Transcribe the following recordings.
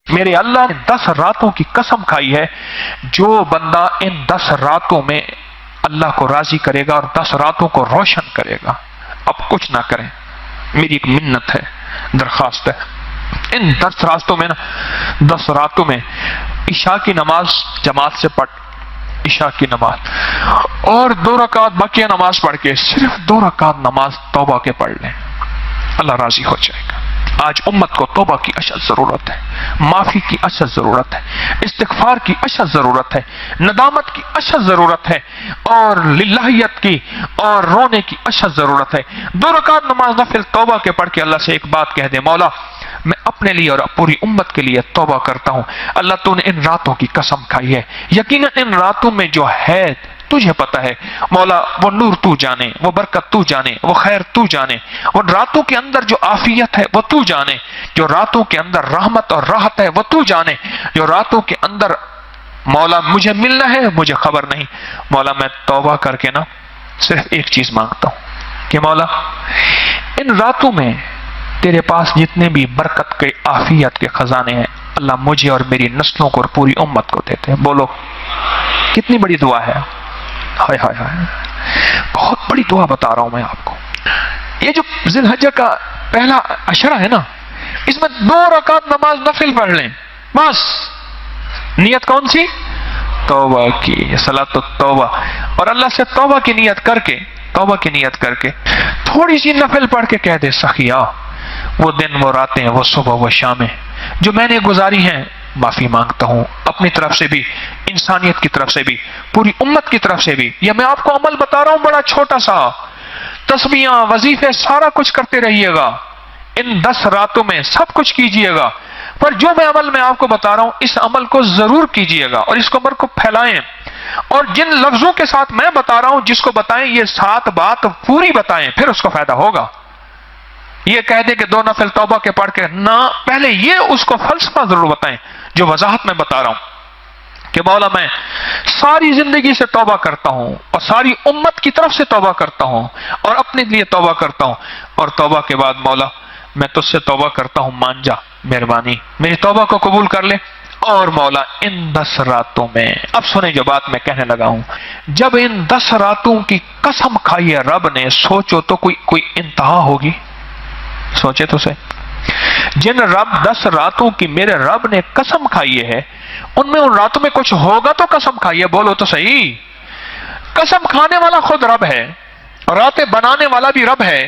میرے اللہ نے 10 راتوں کی قسم کھائی ہے، جو بندہ ان 10 راتوں میں اللہ کو راضی کرے گا اور 10 راتوں کو روشن کرے گا، اب کچھ نہ کریں، میری ایک منت ہے، درخواست ہے، ان 10 راتوں میں 10 راتوں میں عشاء کی نماز جماعت سے پڑھ، عشاء کی نماز اور 2 رکعت بقیہ نماز پڑھ کے صرف 2 رکعت نماز توبہ کے پڑھ لیں، اللہ راضی ہو جائے گا۔ آج امت کو توبہ کی اشد ضرورت ہے، معافی کی اشد ضرورت ہے، استغفار کی اشد ضرورت ہے، ندامت کی اشد ضرورت ہے، اور للہیت کی اور رونے کی اشد ضرورت ہے۔ 2 رکعت نماز نفل توبہ کے پڑھ کے اللہ سے ایک بات کہہ دے، مولا میں اپنے لیے اور پوری امت کے لیے توبہ کرتا ہوں، اللہ تو نے ان راتوں کی قسم کھائی ہے، یقیناً ان راتوں میں جو ہے تجھے پتا ہے مولا، وہ نور تو جانے، وہ برکت تو جانے، وہ خیر تو جانے، وہ راتوں کے اندر جو عافیت ہے وہ تو جانے، جو راتوں کے اندر رحمت اور راحت ہے وہ تو جانے، جو راتوں کے اندر مولا مجھے ملنا ہے مجھے خبر نہیں۔ مولا میں توبہ کر کے نا صرف ایک چیز مانگتا ہوں کہ مولا ان راتوں میں تیرے پاس جتنے بھی برکت کے عافیت کے خزانے ہیں اللہ مجھے اور میری نسلوں کو اور پوری امت کو دیتے ہیں۔ بولو کتنی بڑی دعا ہے، ہائے ہائے ہائے، بہت بڑی دعا بتا رہا ہوں میں آپ کو۔ یہ جو ذی الحجہ کا پہلا عشرہ ہے نا، اس میں 2 رکعت نماز نفل پڑھ لیں بس، نیت کون سی؟ توبہ کی، صلاۃ التوبہ، اور اللہ سے توبہ کی نیت کر کے، توبہ کی نیت کر کے تھوڑی سی نفل پڑھ کے کہہ دے سخیا وہ دن وہ راتیں وہ صبح وہ شامیں جو میں نے گزاری ہیں معافی مانگتا ہوں، اپنی طرف سے بھی، انسانیت کی طرف سے بھی، پوری امت کی طرف سے بھی۔ یا میں آپ کو عمل بتا رہا ہوں بڑا چھوٹا سا، تسبیحاں وظیفے سارا کچھ کرتے رہیے گا، ان 10 راتوں میں سب کچھ کیجئے گا، پر جو میں عمل میں آپ کو بتا رہا ہوں اس عمل کو ضرور کیجئے گا اور اس عمل کو پھیلائیں، اور جن لفظوں کے ساتھ میں بتا رہا ہوں جس کو بتائیں یہ 7 بات پوری بتائیں، پھر اس کو فائدہ ہوگا۔ یہ کہہ دے کہ 2 نفل توبہ کے پڑھ کے نہ، پہلے یہ اس کو فلسفہ ضرور بتائیں جو وضاحت میں بتا رہا ہوں کہ مولا میں ساری زندگی سے توبہ کرتا ہوں اور ساری امت کی طرف سے توبہ کرتا ہوں اور اپنے لیے توبہ کرتا ہوں، اور توبہ کے بعد مولا میں تجھ سے توبہ کرتا ہوں، مان جا، مہربانی میری توبہ کو قبول کر لے۔ اور مولا ان 10 راتوں میں، اب سنیں جو بات میں کہنے لگا ہوں، جب ان 10 راتوں کی قسم کھائی ہے رب نے، سوچو تو کوئی انتہا ہوگی؟ سوچے تو صحیح، جن 10 راتوں کی میرے رب نے قسم کھائی ہے ان میں ان راتوں میں کچھ ہوگا تو قسم کھائی ہے، بولو تو صحیح۔ قسم کھانے والا خود رب ہے، راتیں بنانے والا بھی رب ہے،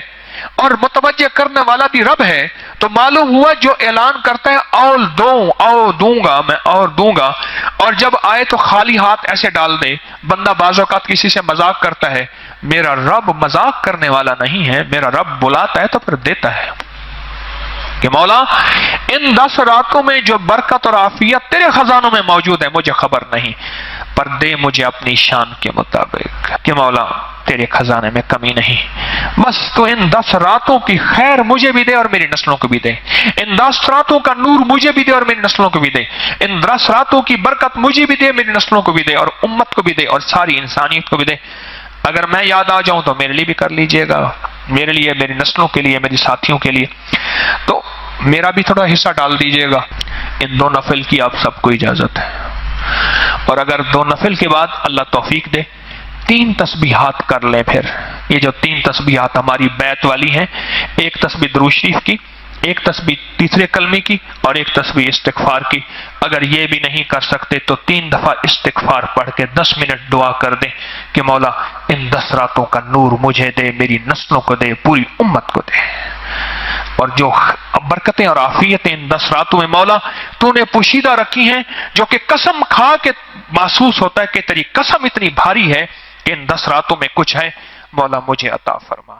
اور متوجہ کرنے والا بھی رب ہے، تو معلوم ہوا جو اعلان کرتا ہے او دوں گا میں، اور دوں گا، اور جب آئے تو خالی ہاتھ ایسے ڈال دے۔ بندہ بعض اوقات کسی سے مذاق کرتا ہے، میرا رب مذاق کرنے والا نہیں ہے، میرا رب بلاتا ہے تو پھر دیتا ہے کہ مولا ان 10 راتوں میں جو برکت اور عافیت تیرے خزانوں میں موجود ہے مجھے خبر نہیں، پر دے مجھے اپنی شان کے مطابق کہ مولا تیرے خزانے میں کمی نہیں، بس تو ان 10 راتوں کی خیر مجھے بھی دے اور میری نسلوں کو بھی دے، ان 10 راتوں کا نور مجھے بھی دے اور میری نسلوں کو بھی دے، ان 10 راتوں کی برکت مجھے بھی دے، میری نسلوں کو بھی دے، اور امت کو بھی دے، اور ساری انسانیت کو بھی دے۔ اگر میں یاد آ جاؤں تو میرے لیے بھی کر لیجئے گا، میرے لیے، میری نسلوں کے لیے، میری ساتھیوں کے لیے، تو میرا بھی تھوڑا حصہ ڈال دیجئے گا۔ ان 2 نفل کی آپ سب کو اجازت ہے، اور اگر 2 نفل کے بعد اللہ توفیق دے 3 تسبیحات کر لیں۔ پھر یہ جو 3 تسبیحات ہماری بیت والی ہیں، ایک تسبیح درود شریف کی، ایک تسبیح تیسرے کلمے کی، اور ایک تسبیح استغفار کی۔ اگر یہ بھی نہیں کر سکتے تو 3 دفعہ استغفار پڑھ کے 10 منٹ دعا کر دیں کہ مولا ان 10 راتوں کا نور مجھے دے، میری نسلوں کو دے، پوری امت کو دے، اور جو برکتیں اور عافیتیں ان 10 راتوں میں مولا تو نے پوشیدہ رکھی ہیں، جو کہ قسم کھا کے محسوس ہوتا ہے کہ تیری قسم اتنی بھاری ہے کہ ان 10 راتوں میں کچھ ہے، مولا مجھے عطا فرما۔